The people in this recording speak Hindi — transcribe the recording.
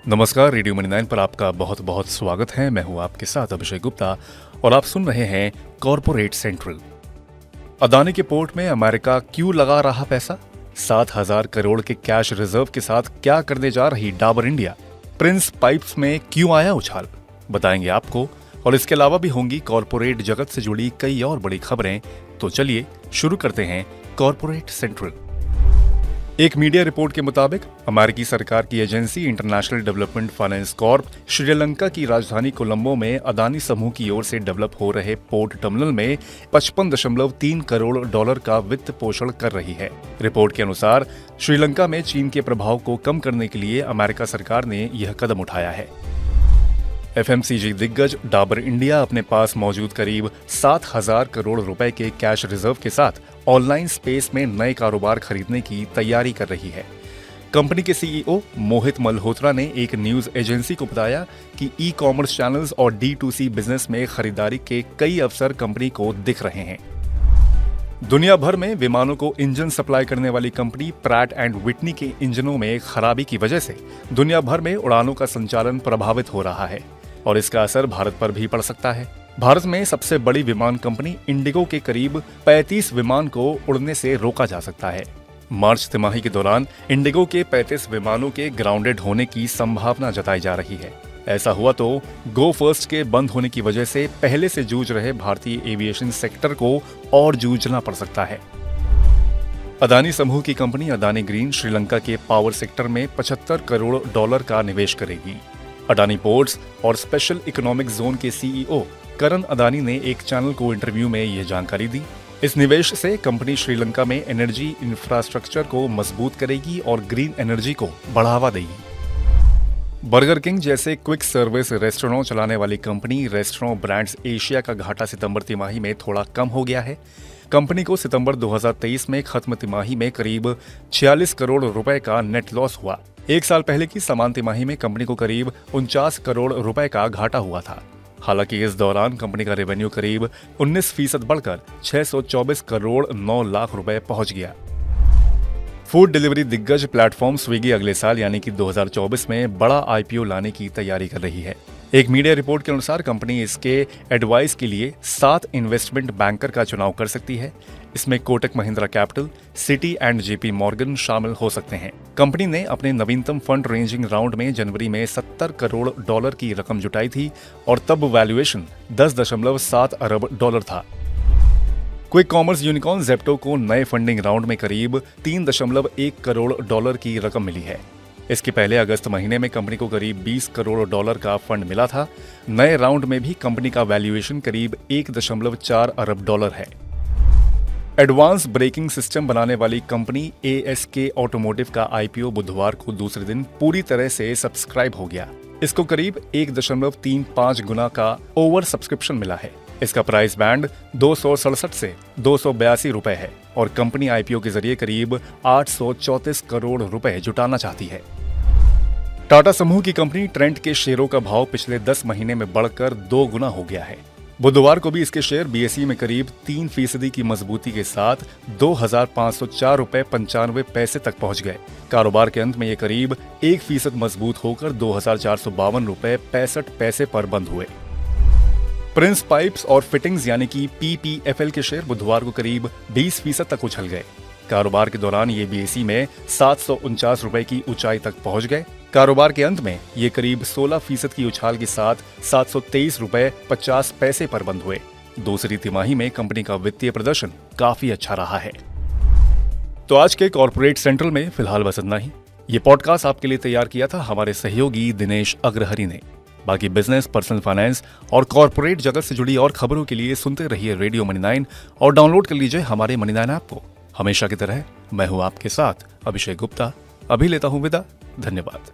नमस्कार, रेडियो मनी 9 पर आपका बहुत बहुत स्वागत है। मैं हूं आपके साथ अभिषेक गुप्ता और आप सुन रहे हैं कॉर्पोरेट सेंट्रल। अदानी के पोर्ट में अमेरिका क्यों लगा रहा पैसा? 7,000 करोड़ के कैश रिजर्व के साथ क्या करने जा रही डाबर इंडिया? प्रिंस पाइप्स में क्यों आया उछाल? बताएंगे आपको। और इसके अलावा भी होंगी कॉर्पोरेट जगत से जुड़ी कई और बड़ी खबरें। तो चलिए शुरू करते हैं कॉर्पोरेट सेंट्रल। एक मीडिया रिपोर्ट के मुताबिक अमेरिकी सरकार की agency international development finance Corp Sri Lanka की राजधानी कोलंबो में अदानी समूह की ओर से डेवलप हो रहे पोर्ट टर्मिनल में 55.3 करोड़ डॉलर का वित्त पोषण कर रही है। रिपोर्ट के अनुसार श्रीलंका में चीन के प्रभाव को कम करने के लिए अमेरिका सरकार ने यह कदम उठाया है। एफएमसीजी दिग्गज डाबर इंडिया अपने पास मौजूद करीब 7,000 करोड़ रुपए के कैश रिजर्व के साथ ऑनलाइन स्पेस में नए कारोबार खरीदने की तैयारी कर रही है। कंपनी के सीईओ मोहित मल्होत्रा ने एक न्यूज एजेंसी को बताया कि ई कॉमर्स चैनल्स और D2C बिजनेस में खरीदारी के कई अवसर कंपनी को दिख रहे हैं। दुनिया भर में विमानों को इंजन सप्लाई करने वाली कंपनी प्रैट एंड विटनी के इंजनों में खराबी की वजह से दुनिया भर में उड़ानों का संचालन प्रभावित हो रहा है और इसका असर भारत पर भी पड़ सकता है। भारत में सबसे बड़ी विमान कंपनी इंडिगो के करीब 35 विमान को उड़ने से रोका जा सकता है। मार्च तिमाही के दौरान इंडिगो के 35 विमानों के ग्राउंडेड होने की संभावना जताई जा रही है। ऐसा हुआ तो गो फर्स्ट के बंद होने की वजह से पहले से जूझ रहे भारतीय एविएशन सेक्टर को और जूझना पड़ सकता है। अदानी समूह की कंपनी अदानी ग्रीन श्रीलंका के पावर सेक्टर में 75 करोड़ डॉलर का निवेश करेगी। अडानी पोर्ट्स और स्पेशल इकोनॉमिक जोन के सीईओ करण अदानी ने एक चैनल को इंटरव्यू में यह जानकारी दी। इस निवेश से कंपनी श्रीलंका में एनर्जी इंफ्रास्ट्रक्चर को मजबूत करेगी और ग्रीन एनर्जी को बढ़ावा देगी। बर्गर किंग जैसे क्विक सर्विस रेस्टोरेंट चलाने वाली कंपनी रेस्टोरेंट ब्रांड्स एशिया का घाटा सितंबर तिमाही में थोड़ा कम हो गया है। कंपनी को सितंबर 2023 में खत्म तिमाही में करीब 46 करोड़ रुपए का नेट लॉस हुआ। एक साल पहले की समान तिमाही में कंपनी को करीब 49 करोड़ रुपए का घाटा हुआ था। हालांकि इस दौरान कंपनी का रेवेन्यू करीब 19% बढ़कर 624 करोड़ 9 लाख रुपए पहुंच गया। फूड डिलीवरी दिग्गज प्लेटफॉर्म स्विगी अगले साल यानी कि 2024 में बड़ा आईपीओ लाने की तैयारी कर रही है। एक मीडिया रिपोर्ट के अनुसार कंपनी इसके एडवाइस के लिए 7 इन्वेस्टमेंट बैंकर का चुनाव कर सकती है। इसमें Kotak Mahindra capital, city and JP Morgan शामिल हो सकते हैं। कंपनी ने अपने नवीनतम फंड रेंजिंग राउंड में जनवरी में 70 करोड़ डॉलर की रकम जुटाई थी और तब वैल्यूएशन 10.7 अरब डॉलर था। क्विक कॉमर्स यूनिकॉर्न ज़ेप्टो को नए फंडिंग राउंड में करीब 3.1 करोड़ डॉलर की रकम मिली है। इसके पहले अगस्त महीने में कंपनी को करीब 20 करोड़ डॉलर का फंड मिला था। नए राउंड में भी कंपनी का वैल्यूएशन करीब 1.4 अरब डॉलर है। एडवांस ब्रेकिंग सिस्टम बनाने वाली कंपनी ASK ऑटोमोटिव का आईपीओ बुधवार को दूसरे दिन पूरी तरह से सब्सक्राइब हो गया। इसको करीब 1.35 गुना का ओवर सब्सक्रिप्शन मिला है। इसका प्राइस बैंड 267 से 282 रुपए है और कंपनी आईपीओ के जरिए करीब 834 करोड़ रुपए जुटाना चाहती है। टाटा समूह की कंपनी ट्रेंट के शेयरों का भाव पिछले 10 महीने में बढ़कर 2 गुना हो गया है। बुधवार को भी इसके शेयर BSE में करीब 3% की मजबूती के साथ 2,504 रुपए 95 पैसे तक पहुंच गए। कारोबार के अंत में ये करीब 1% मजबूत होकर 2,452 रुपए 65 पैसे पर बंद हुए। प्रिंस पाइप्स और फिटिंग्स यानी कि PPFL के शेयर बुधवार को करीब 20% तक उछल गए। कारोबार के दौरान ये BSE में 749 रुपए की ऊंचाई तक पहुंच गए। कारोबार के अंत में ये करीब 16% की उछाल के साथ 723 रुपए 50 पैसे पर बंद हुए। दूसरी तिमाही में कंपनी का वित्तीय प्रदर्शन काफी अच्छा रहा है। तो आज के कॉर्पोरेट सेंट्रल में फिलहाल बस इतना ही। ये पॉडकास्ट आपके लिए तैयार किया था हमारे सहयोगी दिनेश अग्रहरि ने। बाकी बिजनेस, पर्सनल फाइनेंस और कॉर्पोरेट जगत से जुड़ी और खबरों के लिए सुनते रहिए रेडियो मनी 9 और डाउनलोड कर लीजिए हमारे मनी 9 ऐप को। हमेशा की तरह मैं हूं आपके साथ अभिषेक गुप्ता। अभी लेता हूं विदा। धन्यवाद।